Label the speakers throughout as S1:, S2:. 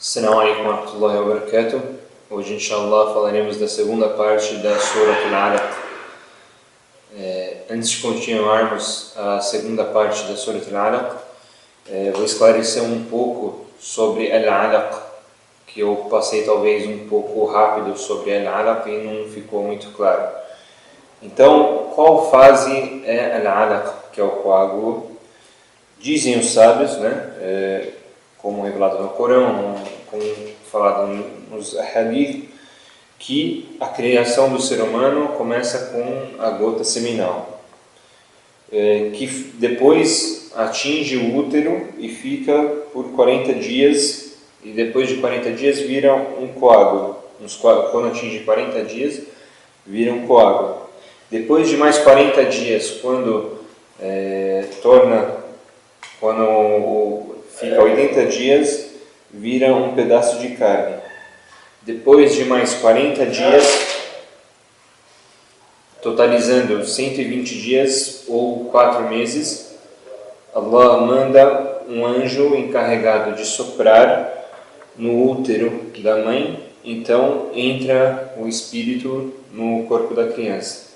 S1: Assalamu alaikum wa rahmatullahi wa barakatuh. Hoje, inshallah, falaremos da segunda parte da Surah Al-Alaq. Antes de continuarmos a segunda parte da Surah Al-Alaq, vou esclarecer um pouco sobre Al-Alaq, que eu passei talvez um pouco rápido sobre Al-Alaq e não ficou muito claro. Então, qual fase é Al-Alaq, que é o coágulo? Dizem os sábios, como revelado no Corão, como falado nos Hadith, que a criação do ser humano começa com a gota seminal, que depois atinge o útero e fica por 40 dias, e depois de 40 dias vira um coágulo. Quando atinge 40 dias, vira um coágulo. Depois de mais 40 dias, quando fica 80 dias, vira um pedaço de carne. Depois de mais 40 dias, totalizando 120 dias ou 4 meses, Allah manda um anjo encarregado de soprar no útero da mãe. Então entra o espírito no corpo da criança,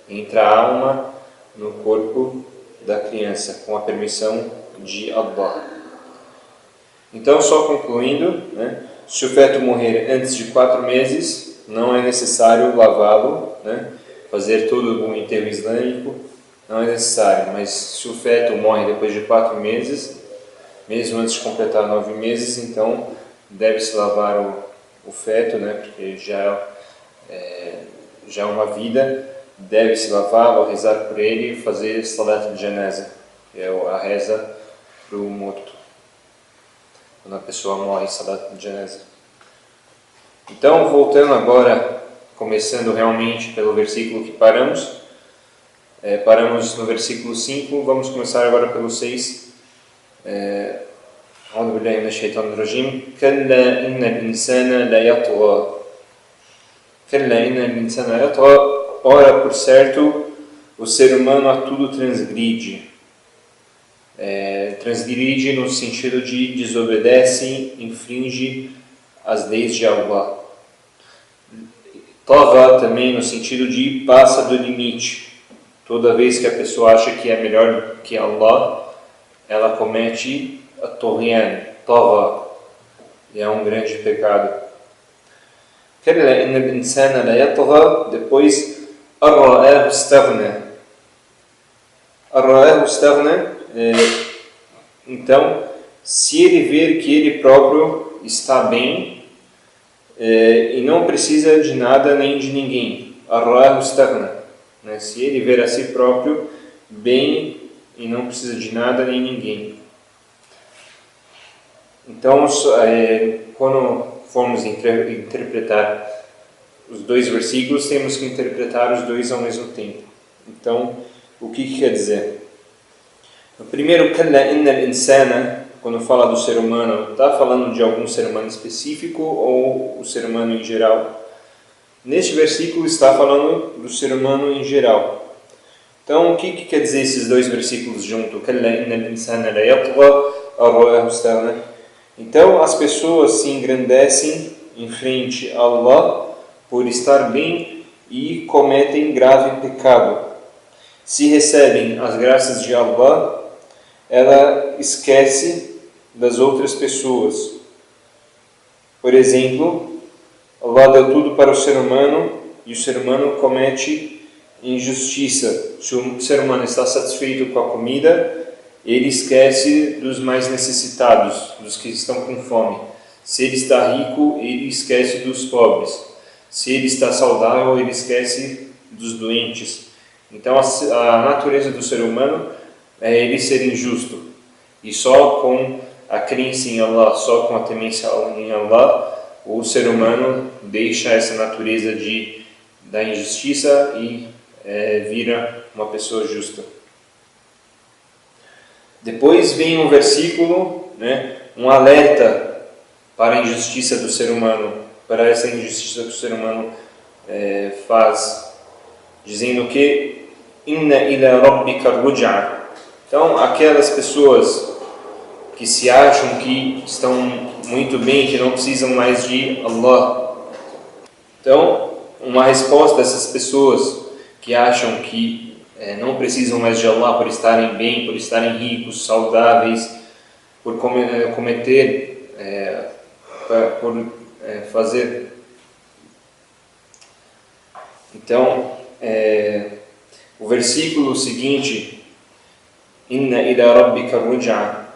S1: entra a alma no corpo da criança, com a permissão de Allah. Então, só concluindo, se o feto morrer antes de 4 meses, não é necessário lavá-lo, fazer todo o enterro islâmico, não é necessário. Mas se o feto morre depois de 4 meses, mesmo antes de completar 9 meses, então deve-se lavar o feto, porque já é uma vida, deve-se lavá-lo, rezar por ele e fazer salat al-janaza, que é a reza para o morto, quando a pessoa morre, salat al-janaza. Então, voltando agora, começando realmente pelo versículo que paramos no versículo 5, vamos começar agora pelo 6. أعوذ بالله من الشيطان الرجيم كلا إن الإنسان ليطغى كلا إن الإنسان ليطغى. Ora, por certo, o ser humano a tudo transgride. Transgride no sentido de desobedece, infringe as leis de Allah. Tagha também no sentido de passa do limite. Toda vez que a pessoa acha que é melhor que Allah, ela comete a Tughyan, Tagha, e é um grande pecado. كلا إن الإنسان ليطغى. Depois الرآه استغنى. الرآه استغنى. Então, se ele ver que ele próprio está bem e não precisa de nada nem de ninguém, الرآه استغنى, se ele ver a si próprio bem e não precisa de nada nem ninguém. Então, quando formos interpretar os dois versículos, temos que interpretar os dois ao mesmo tempo. Então, o que quer dizer? O primeiro, كَلَّا إِنَّ الْإِنسَانَ, quando fala do ser humano, está falando de algum ser humano específico ou o ser humano em geral? Neste versículo está falando do ser humano em geral. Então, o que quer dizer esses dois versículos juntos? كَلَّا إِنَّ الْإِنسَانَ لَيَطْغَى أَرْآهُ اسْتَغْنَى. Então, as pessoas se engrandecem em frente a Allah por estar bem e cometem grave pecado. Se recebem as graças de Allah, ela esquece das outras pessoas. Por exemplo, Allah deu tudo para o ser humano e o ser humano comete injustiça. Se o ser humano está satisfeito com a comida, ele esquece dos mais necessitados, dos que estão com fome. Se ele está rico, ele esquece dos pobres. Se ele está saudável, ele esquece dos doentes. Então, a natureza do ser humano é ele ser injusto. E só com a crença em Allah, só com a temência em Allah, o ser humano deixa essa natureza da injustiça e vira uma pessoa justa. Depois vem um versículo, um alerta para a injustiça do ser humano, para essa injustiça que o ser humano faz, dizendo que inna ila rabbika ruj'a. Então, aquelas pessoas que se acham que estão muito bem, que não precisam mais de Allah. Então, uma resposta dessas pessoas que acham que não precisam mais de Allah por estarem bem, por estarem ricos, saudáveis, por cometer, fazer. Então, o versículo seguinte, Inna ila rabbika ruj'a,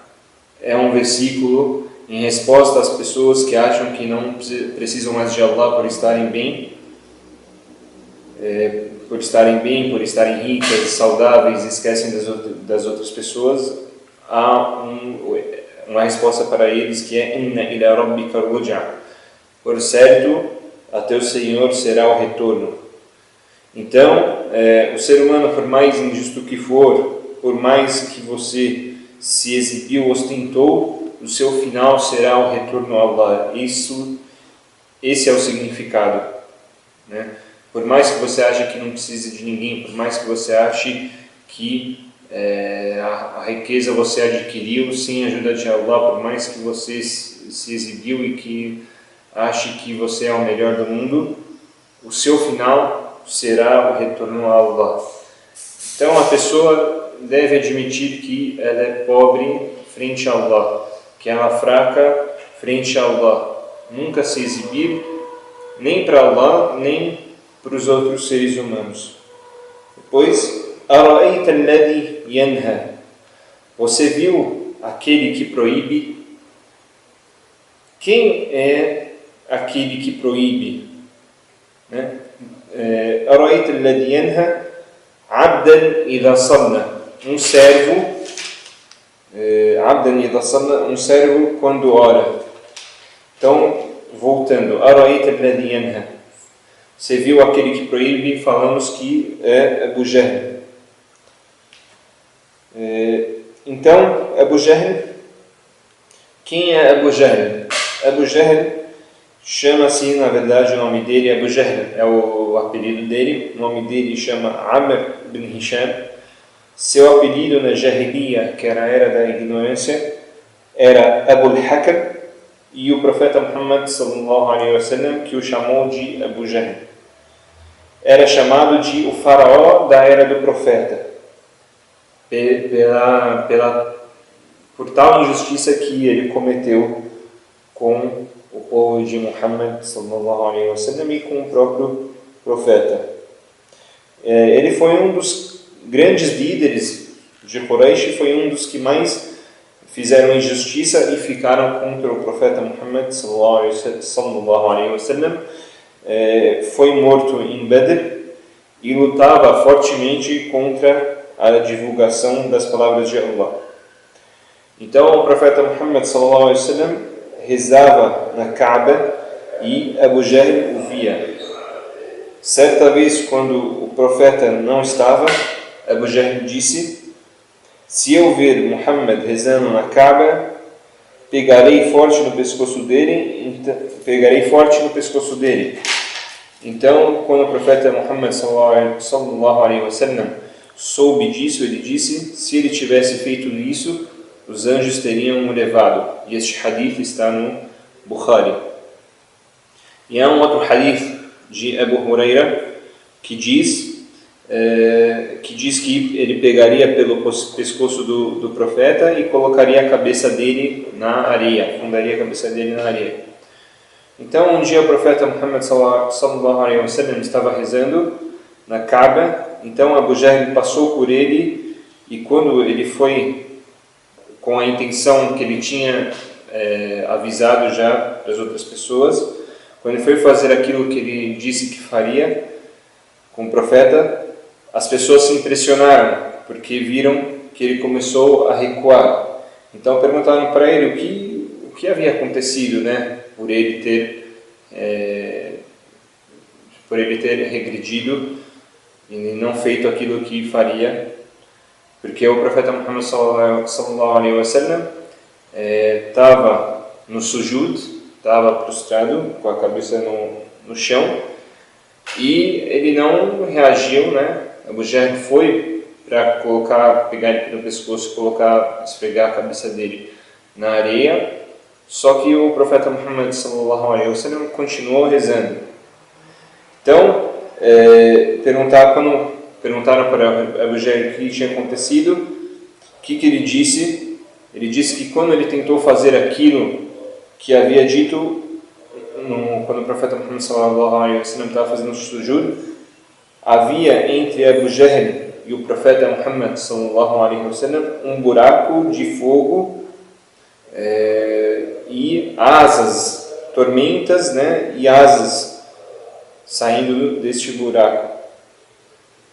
S1: é um versículo em resposta às pessoas que acham que não precisam mais de Allah por estarem bem, por estarem ricas, saudáveis, esquecem das outras pessoas. Há uma resposta para eles que é Inna ila rabbika ruj'a, por certo, a teu Senhor será o retorno. Então, o ser humano, por mais injusto que for, por mais que você se exibiu, ostentou, o seu final será o retorno a Allah. Esse é o significado, né? Por mais que você ache que não precise de ninguém, por mais que você ache que a riqueza você adquiriu sem a ajuda de Allah, por mais que você se exibiu e que ache que você é o melhor do mundo, o seu final será o retorno a Allah. Então a pessoa deve admitir que ela é pobre frente a Allah, que ela é fraca frente a Allah. Nunca se exibir, nem para Allah, nem para os outros seres humanos. Depois, Ara'ayta alladhi yanha, você viu aquele que proíbe? Quem é aquele que proíbe? Ara'ayta alladhi yanha abdan idha salla, um servo, abdan idha salla, um servo quando ora. Então, voltando, Ara'ayta alladhi yanha, você viu aquele que proíbe? Falamos que é Abu Jahl. Então, Abu Jahl, quem é Abu Jahl? Abu Jahl chama-se, na verdade, o nome dele Abu Jahl, é o apelido dele. O nome dele chama Amr ibn Hisham. Seu apelido na Jahiliya, que era a era da ignorância, era Abu al-Hakam, e o profeta Muhammad sallallahu alaihi wasallam que o chamou de Abu Jahl. Era chamado de o faraó da era do profeta, por tal injustiça que ele cometeu com o povo de Muhammad sallallahu alaihi wasallam e com o próprio profeta. Ele foi um dos grandes líderes de Quraysh, foi um dos que mais fizeram injustiça e ficaram contra o profeta Muhammad sallallahu alaihi wasallam. Foi morto em Badr e lutava fortemente contra a divulgação das palavras de Allah. Então o profeta Muhammad sallallahu alaihi wasallam rezava na Kaaba e Abu Jahl o via. Certa vez, quando o profeta não estava, Abu Jahl disse: se eu ver Muhammad rezando na Kaaba, pegarei forte no pescoço dele. Então, quando o profeta Muhammad sallallahu alaihi wasallam soube disso, ele disse: se ele tivesse feito isso, os anjos teriam o levado. E este hadith está no Bukhari. E há um outro hadith de Abu Huraira que diz que ele pegaria pelo pescoço do profeta e colocaria a cabeça dele na areia, fundaria a cabeça dele na areia. Então, um dia o profeta Muhammad sallallahu alaihi wasallam estava rezando na Kaaba. Então Abu Jahl passou por ele, e quando ele foi com a intenção que ele tinha avisado já para as outras pessoas, quando ele foi fazer aquilo que ele disse que faria com o profeta, as pessoas se impressionaram porque viram que ele começou a recuar. Então perguntaram para ele o que havia acontecido, né, por ele ter regredido e não feito aquilo que faria, porque o profeta Muhammad sallallahu alaihi wasallam estava no sujud, estava prostrado com a cabeça no chão, e ele não reagiu, né? Abu Jahl foi para pegar ele no pescoço, esfregar a cabeça dele na areia, Só que o profeta Muhammad sallallahu alaihi wasallam continuou rezando. Então, perguntaram para Abu Jahl o que tinha acontecido. O que ele disse? Ele disse que quando ele tentou fazer aquilo que havia dito quando o profeta Muhammad sallallahu alaihi wasallam estava fazendo o sujud, havia entre Abu Jahl e o profeta Muhammad sallallahu alaihi wasallam um buraco de fogo e asas, tormentas, né, e asas saindo deste buraco.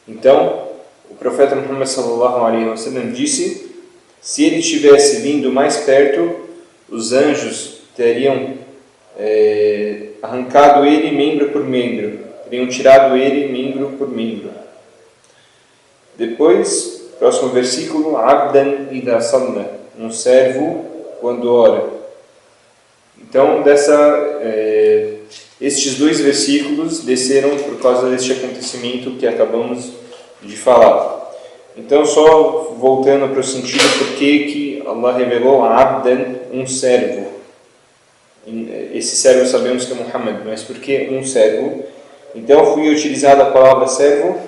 S1: Então, o profeta Muhammad sallallahu alaihi wasallam disse: se ele tivesse vindo mais perto, os anjos teriam arrancado ele membro por membro, teriam tirado ele membro por membro. Depois, próximo versículo: Abdan idha salla, um servo quando ora. Então, estes dois versículos desceram por causa deste acontecimento que acabamos de falar. Então, só voltando para o sentido por que Allah revelou a Abdan, um servo. Esse servo sabemos que é Muhammad, mas por que um servo? Então, foi utilizada a palavra servo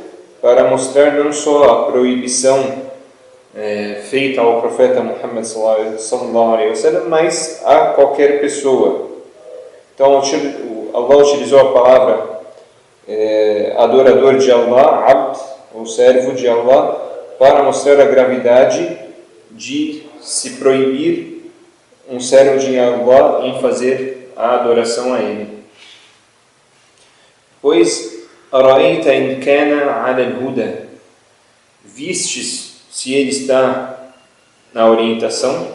S1: para mostrar não só a proibição feita ao profeta Muhammad sallallahu alaihi wasallam, mas a qualquer pessoa. Então, Allah utilizou a palavra adorador de Allah, Abd, ou servo de Allah, para mostrar a gravidade de se proibir um servo de Allah em fazer a adoração a ele. Pois, Ara'ayta in kana 'ala al-huda, vistes se ele está na orientação?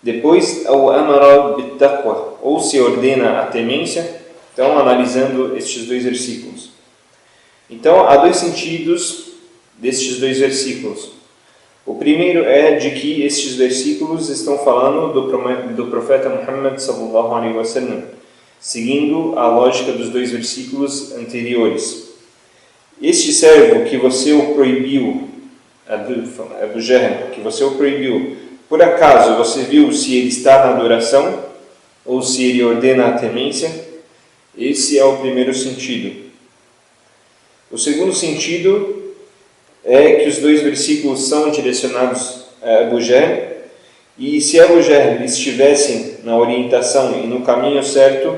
S1: Depois, ao amara bit-taqwa, ou se ordena a temência. Então, analisando estes dois versículos. Então, há dois sentidos destes dois versículos. O primeiro é de que estes versículos estão falando do profeta Muhammad sallallahu alaihi wasallam, seguindo a lógica dos dois versículos anteriores. Este servo que você o proibiu, Abu Jahl, que você o proibiu, por acaso você viu se ele está na adoração ou se ele ordena a temência? Esse é o primeiro sentido. O segundo sentido é que os dois versículos são direcionados a Abu Jahl, e se Abu Jahl estivesse na orientação e no caminho certo,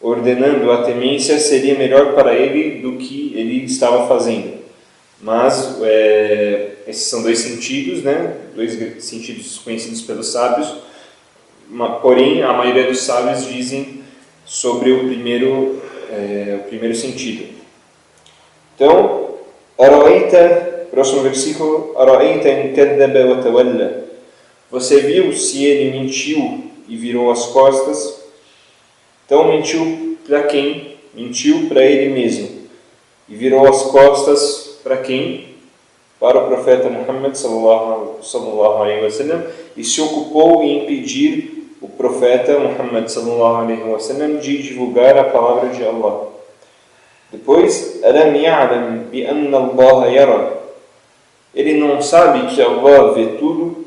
S1: ordenando a temência, seria melhor para ele do que ele estava fazendo. Mas esses são dois sentidos, né? Dois sentidos conhecidos pelos sábios, porém a maioria dos sábios dizem sobre o primeiro sentido. Então, Ara'ayta, próximo versículo, Ara'ayta in kadhaba wa tawalla, você viu se ele mentiu e virou as costas? Então, mentiu para quem? Mentiu para ele mesmo. E virou as costas para quem? Para o profeta Muhammad sallallahu alaihi wasallam, e se ocupou em impedir o profeta Muhammad sallallahu alaihi wasallam de divulgar a palavra de Allah. Depois, Alam ya'lam bi anna Allah yara, ele não sabe que Allah vê tudo.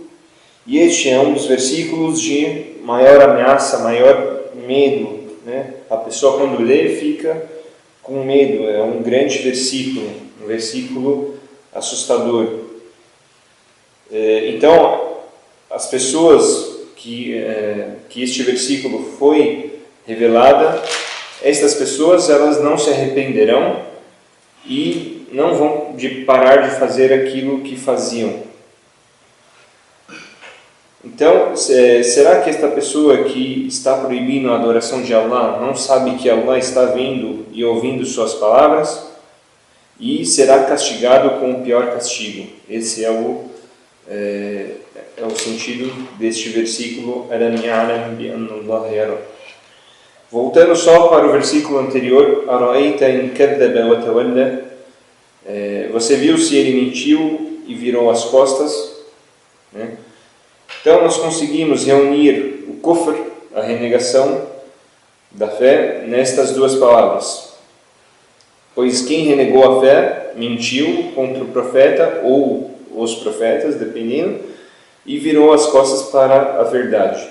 S1: E este é um dos versículos de maior ameaça, maior medo, né? A pessoa quando lê fica com medo. É um grande versículo, um versículo assustador. Então, as pessoas que este versículo foi revelada, estas pessoas elas não se arrependerão e não vão parar de fazer aquilo que faziam. Então, será que esta pessoa que está proibindo a adoração de Allah não sabe que Allah está vendo e ouvindo suas palavras? E será castigado com o pior castigo. Esse é o sentido deste versículo. Alam ya'lam bi anna Allah yara. Voltando só para o versículo anterior, Ara'ayta in kadhaba wa tawalla, você viu se ele mentiu e virou as costas, né? Então nós conseguimos reunir o kufr, a renegação da fé, nestas duas palavras. Pois quem renegou a fé, mentiu contra o profeta ou os profetas, dependendo, e virou as costas para a verdade.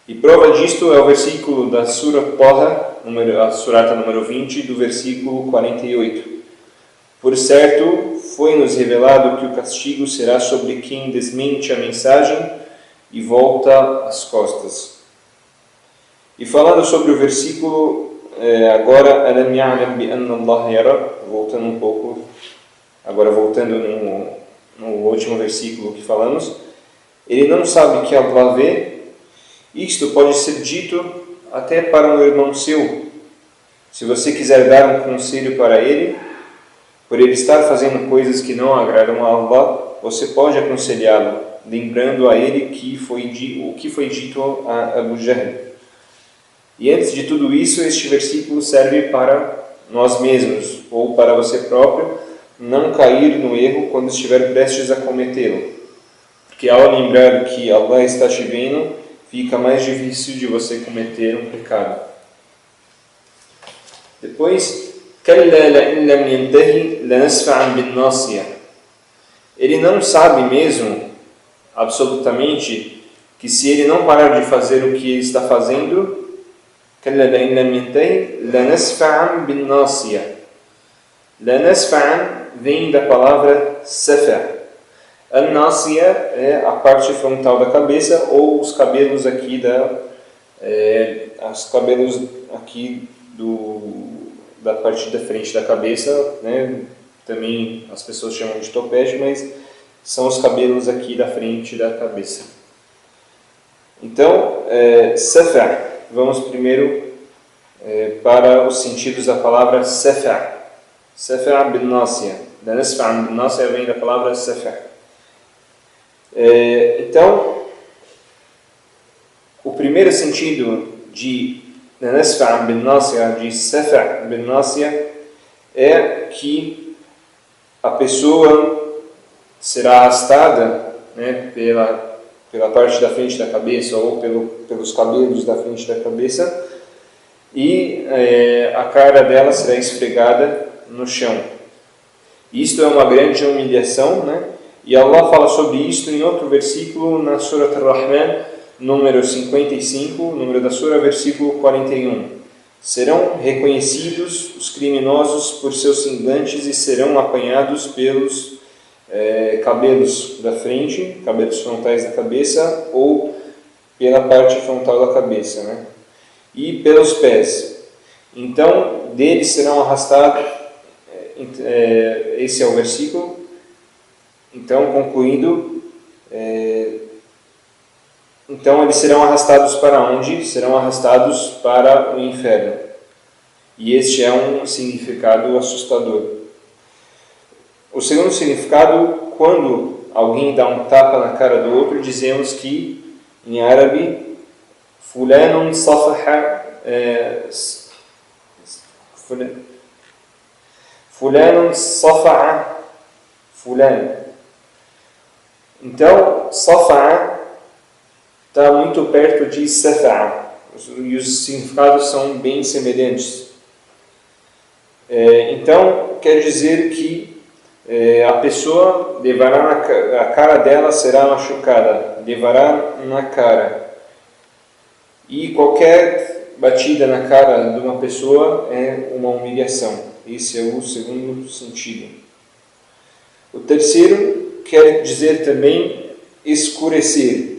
S1: E prova disto é o versículo da Sura Taha, a surata número 20, do versículo 48. Por certo, foi-nos revelado que o castigo será sobre quem desmente a mensagem e volta as costas. E falando sobre o versículo, agora, Alam ya'lam bi anna Allah yara, voltando um pouco, agora voltando no último versículo que falamos, ele não sabe que Allah vê. Isto pode ser dito até para um irmão seu. Se você quiser dar um conselho para ele, por ele estar fazendo coisas que não agradam a Allah, você pode aconselhá-lo, lembrando a ele o que foi dito a Abu Jahl. E antes de tudo isso, este versículo serve para nós mesmos, ou para você próprio, não cair no erro quando estiver prestes a cometê-lo. Porque ao lembrar que Allah está te vendo, fica mais difícil de você cometer um pecado. Depois, ele não sabe mesmo, absolutamente, que se ele não parar de fazer o que ele está fazendo, vem da palavra safa. An-nasiya é a parte frontal da cabeça, ou os cabelos aqui da parte da frente da cabeça, né? Também as pessoas chamam de topete, mas são os cabelos aqui da frente da cabeça. Então, safa. Vamos primeiro para os sentidos da palavra safa. Safa bin-nasiya. Nasfa bin-nasiya vem da palavra safa. Então, o primeiro sentido de Nasfa bin-nasiya, de Safa bin-nasiya, é que a pessoa será arrastada, né, pela parte da frente da cabeça ou pelos cabelos da frente da cabeça, e a cara dela será esfregada no chão. Isto é uma grande humilhação, né? E Allah fala sobre isto em outro versículo, na Surat Ar-Rahman, número 55, número da Sura, versículo 41. Serão reconhecidos os criminosos por seus semblantes e serão apanhados pelos cabelos da frente, cabelos frontais da cabeça, ou pela parte frontal da cabeça, né? E pelos pés. Então, deles serão arrastados, esse é o versículo. Então, concluindo, então eles serão arrastados para onde? Serão arrastados para o inferno. E este é um significado assustador. O segundo significado, quando alguém dá um tapa na cara do outro, dizemos que, em árabe, fulanun safaha, fulanun safa'a fulan. Então, safa'a está muito perto de safa'a, e os significados são bem semelhantes. Então, quer dizer que a pessoa levará a cara dela será machucada, levará na cara. E qualquer batida na cara de uma pessoa é uma humilhação. Esse é o segundo sentido. O terceiro quer dizer também escurecer.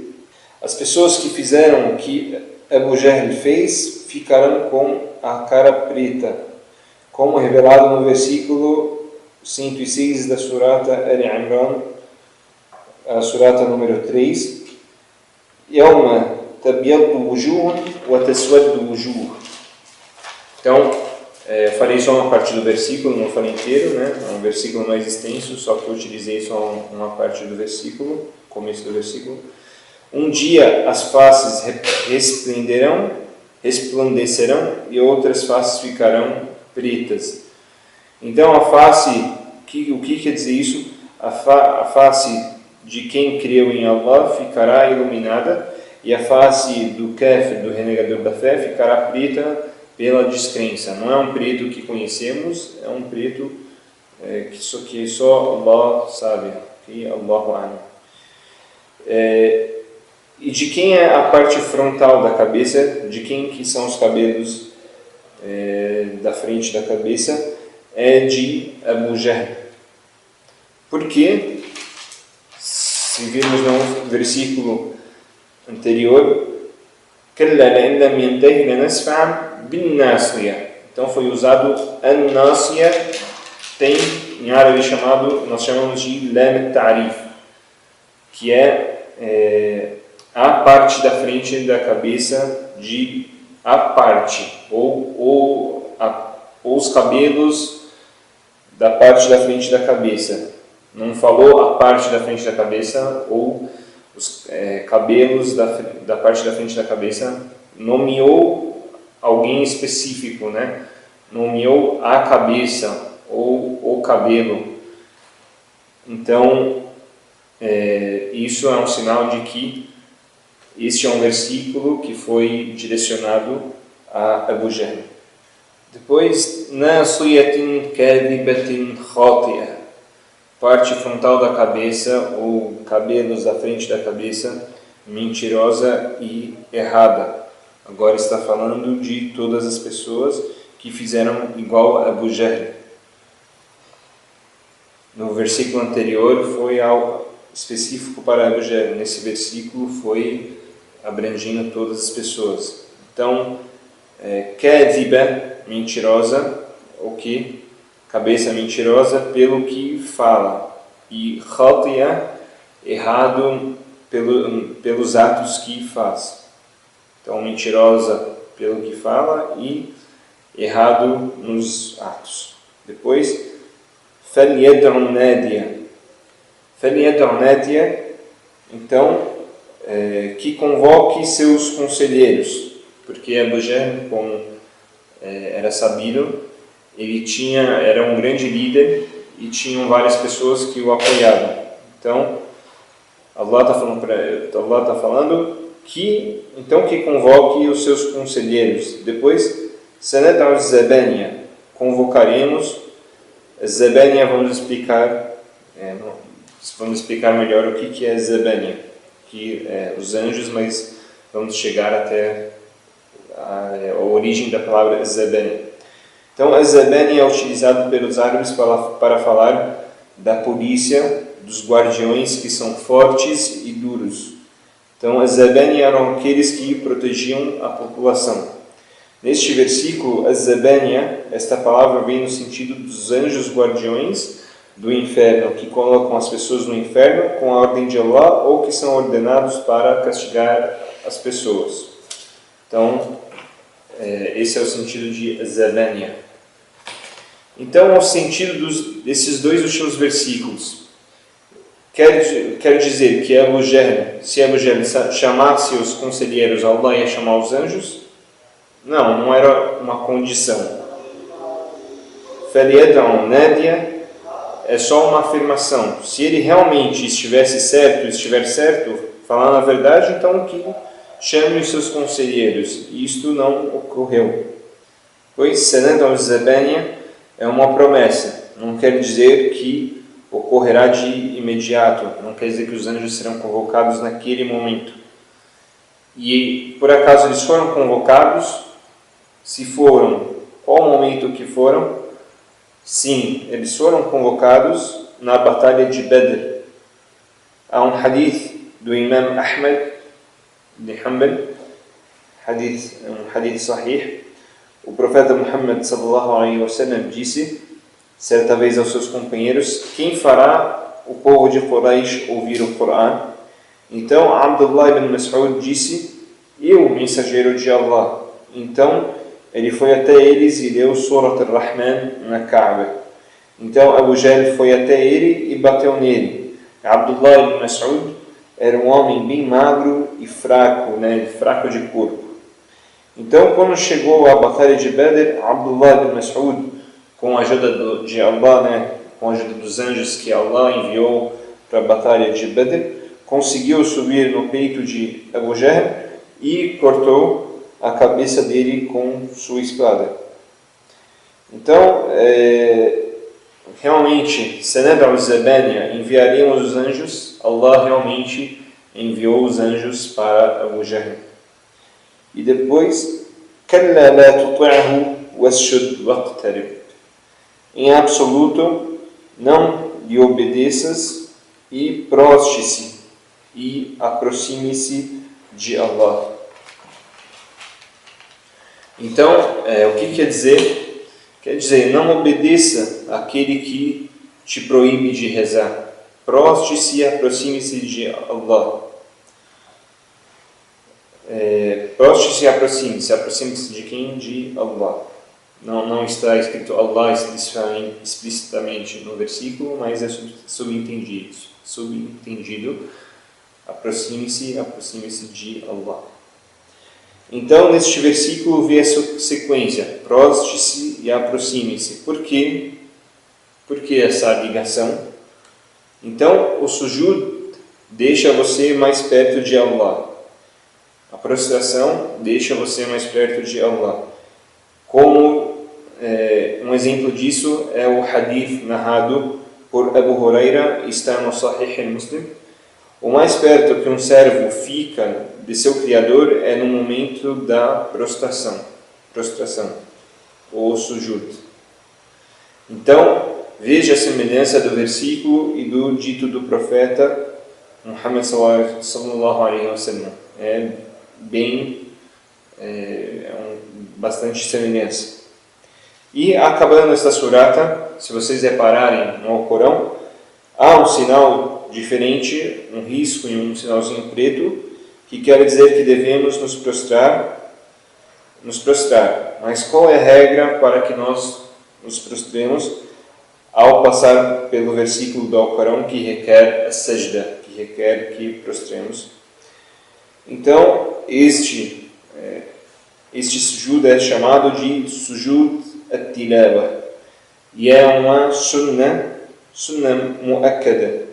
S1: As pessoas que fizeram o que Abu Jahl fez ficarão com a cara preta, como revelado no versículo 106 da surata Al-Imran, a surata número 3. Yawma tabyaddu wujuhun wa taswaddu wujuh. Então, falei só uma parte do versículo, não falei inteiro, né? É um versículo mais extenso, só que eu utilizei só uma parte do versículo, começo do versículo. Um dia as faces resplandecerão e outras faces ficarão pretas. Então a face, o que quer dizer isso? A face de quem creu em Allah ficará iluminada e a face do kafir, do renegador da fé, ficará preta pela descrença. Não é um preto que conhecemos, é um preto que só Allah sabe, que Allahu A'lam. E de quem é a parte frontal da cabeça? De quem que são os cabelos da frente da cabeça? É de Abu Jahl. Por quê? Se virmos no versículo anterior, então foi usado an-nasiya, tem em árabe nós chamamos de lam ta'rif, que é a parte da frente da cabeça, a parte, ou os cabelos da parte da frente da cabeça. Não falou a parte da frente da cabeça ou os cabelos da parte da frente da cabeça. Nomeou alguém específico, né? Nomeou a cabeça ou o cabelo. Então, isso é um sinal de que este é um versículo que foi direcionado a Abu Jahl. Depois, nasiyatin kadhibatin khati'ah, parte frontal da cabeça ou cabelos da frente da cabeça, mentirosa e errada. Agora está falando de todas as pessoas que fizeram igual a Abu Jahl. No versículo anterior foi algo específico para Abu Jahl. Nesse versículo foi abrangindo todas as pessoas. Então, kadhiba, mentirosa, o que? Cabeça mentirosa pelo que fala, e khati'ah, errado pelos atos que faz. Então, mentirosa pelo que fala e errado nos atos. Depois, فَلْيَدْعُ نَادِيَ. فَلْيَدْعُ نَادِيَ, então, que convoque seus conselheiros, porque Abu Jahl, como era sabido, ele era um grande líder e tinham várias pessoas que o apoiavam. Então, Allah está falando que convoque os seus conselheiros. Depois, sanad'u az-zabaniya, convocaremos. Zabaniya, vamos explicar melhor o que é zabaniya, que é os anjos, mas vamos chegar até a origem da palavra zabaniya. Então, a zabaniya é utilizado pelos árabes para falar da polícia, dos guardiões que são fortes e duros. Então, a zabaniya eram aqueles que protegiam a população. Neste versículo, a zabaniya, esta palavra vem no sentido dos anjos guardiões do inferno, que colocam as pessoas no inferno com a ordem de Allah ou que são ordenados para castigar as pessoas. Então, esse é o sentido de zabaniya. Então, o sentido desses dois últimos versículos quer dizer que se Abu Jahl chamasse os conselheiros, Allah ia chamar os anjos? Não era uma condição. فَلْيَدْعُ نَادِيَ é só uma afirmação. Se ele realmente estiver certo, falando a verdade, então que chame os seus conselheiros. E isto não ocorreu. Pois sanad'u az-zabaniya é uma promessa. Não quer dizer que ocorrerá de imediato. Não quer dizer que os anjos serão convocados naquele momento. E por acaso eles foram convocados? Se foram, qual momento que foram? Sim, eles foram convocados na batalha de Badr. Há um hadith do Imam Ahmad de Hanbal, um hadith sahih. O profeta Muhammad sallallahu alaihi wasallam disse certa vez aos seus companheiros: quem fará o povo de Quraysh ouvir o Coran? Então Abdullah ibn Mas'ud disse: eu, mensageiro de Allah. Então ele foi até eles e deu Surat al-Rahman na Kaaba. Então Abu Jahl foi até ele e bateu nele. Abdullah ibn Mas'ud era um homem bem magro e fraco, fraco de corpo. Então, quando chegou a batalha de Badr, Abdullah ibn Mas'ud, com a ajuda de Allah, com a ajuda dos anjos que Allah enviou para a batalha de Badr, conseguiu subir no peito de Abu Jahl e cortou a cabeça dele com sua espada. Então, realmente, sanad'u az-zabaniya, enviaremos os anjos. Allah realmente enviou os anjos para Abu Jahl. E depois, كَلَّا لَا تُطِعْهُ وَاسْجُدْ وَاقْتَرِبْ. Em absoluto, não lhe obedeças e proste-se e aproxime-se de Allah. Então, o que quer dizer? Quer dizer, não obedeça àquele que te proíbe de rezar. Proste-se e aproxime-se de Allah. Proste-se e aproxime-se de quem? De Allah. Não está escrito Allah explicitamente no versículo, mas é subentendido. Aproxime-se de Allah. Então, neste versículo, vê a sequência: proste-se e aproxime-se. Por quê? Por que essa ligação? Então, o sujud deixa você mais perto de Allah. A prostração deixa você mais perto de Allah. Como um exemplo disso é o hadith narrado por Abu Huraira, está no Sahih al-Muslim. O mais perto que um servo fica de seu Criador é no momento da prostração, ou sujud. Então, veja a semelhança do versículo e do dito do profeta Muhammad sallallahu alaihi wasallam. Bastante semelhança. E acabando esta surata, se vocês repararem no Alcorão, há um sinal diferente, um risco e um sinalzinho preto, que quer dizer que devemos nos prostrar. Mas qual é a regra para que nós nos prostremos ao passar pelo versículo do Alcorão que requer a sajda, que requer que prostremos? Então, este sujud é chamado de sujud at-tilawa, e é uma sunnah mu'akkada.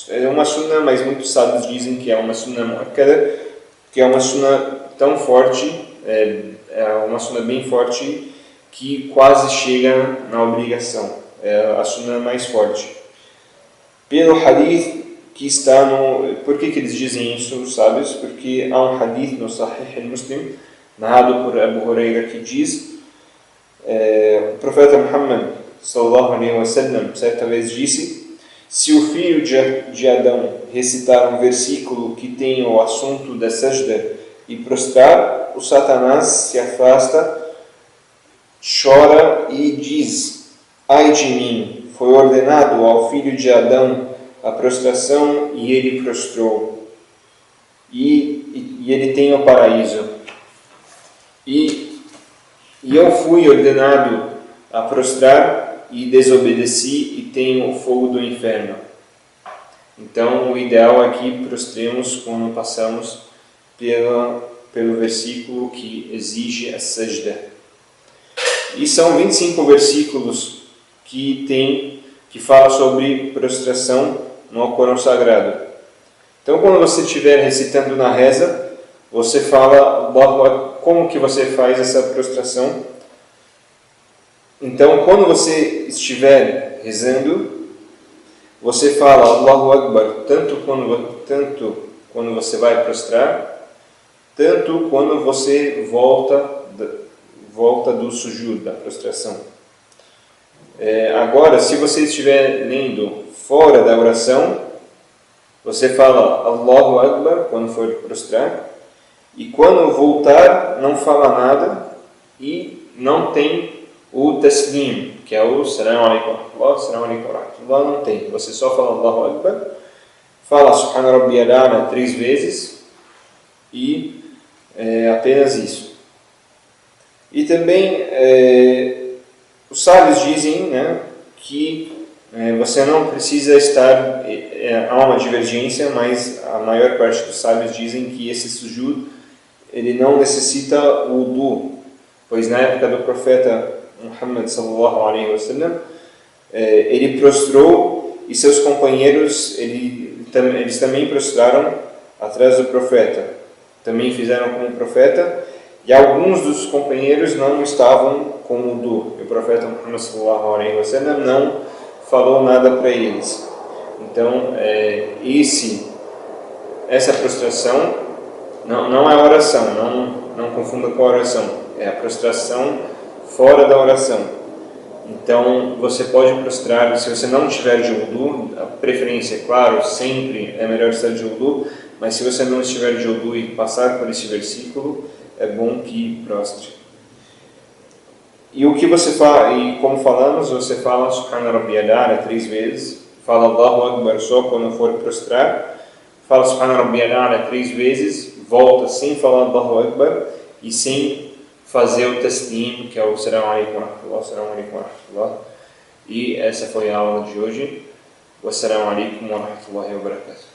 S1: É uma sunnah, mas muitos sábios dizem que é uma sunnah mu'akkada, que é uma sunnah tão forte, é uma sunnah bem forte, que quase chega na obrigação. É a sunnah mais forte. Pelo hadith que está no... Por que eles dizem isso, os sábios? Porque há um hadith no Sahih al-Muslim, narrado por Abu Huraira, que diz: o profeta Muhammad sallallahu alaihi wasallam certa vez disse: se o filho de Adão recitar um versículo que tem o assunto da sajda e prostrar, o Satanás se afasta, chora e diz: ai de mim, foi ordenado ao filho de Adão a prostração e ele prostrou, e ele tem o paraíso, e eu fui ordenado a prostrar e desobedeci e tenho o fogo do inferno. Então o ideal é que prostremos quando passamos pelo versículo que exige a sajda. E são 25 versículos que fala sobre prostração no Alcorão Sagrado. Então, quando você estiver recitando na reza, você fala Allahu Akbar. Como que você faz essa prostração? Então, quando você estiver rezando, você fala Allahu Akbar tanto quando você vai prostrar, tanto quando você volta do sujud, da prostração. Agora, se você estiver lendo fora da oração, você fala Allahu Akbar quando for prostrar, e quando voltar não fala nada e não tem o taslim, que é o Salam alaikum Allah, não tem. Você só fala Allahu Akbar, fala Subhana Rabbiyal A'la 3 vezes e apenas isso. E também os sábios dizem, que você não precisa estar... há uma divergência, mas a maior parte dos sábios dizem que esse sujud ele não necessita o wudu, pois na época do profeta Muhammad sallallahu alaihi wasallam ele prostrou e seus companheiros eles também prostraram atrás do profeta, também fizeram como o profeta, e alguns dos companheiros não estavam com o wudu, e o profeta Muhammad sallallahu alaihi wasallam não essa prostração não é oração, não confunda com a oração. É a prostração fora da oração. Então, você pode prostrar, se você não tiver de wudu, a preferência, claro, sempre é melhor estar de wudu, mas se você não estiver de wudu e passar por esse versículo, é bom que prostre. E o que você fala, e como falamos, você fala Subhana Rabbiyal A'la 3 vezes, fala Allahu Akbar só quando for prostrar, fala Subhana Rabbiyal A'la 3 vezes, volta sem falar Allahu Akbar e sem fazer o taslim, que é o Assalamu Alaikum wa Rahmatullah, Assalamu Alaikum wa Rahmatullah. E essa foi a aula de hoje. Wassalamu Alaikum wa Rahmatullahi wa Barakatuh.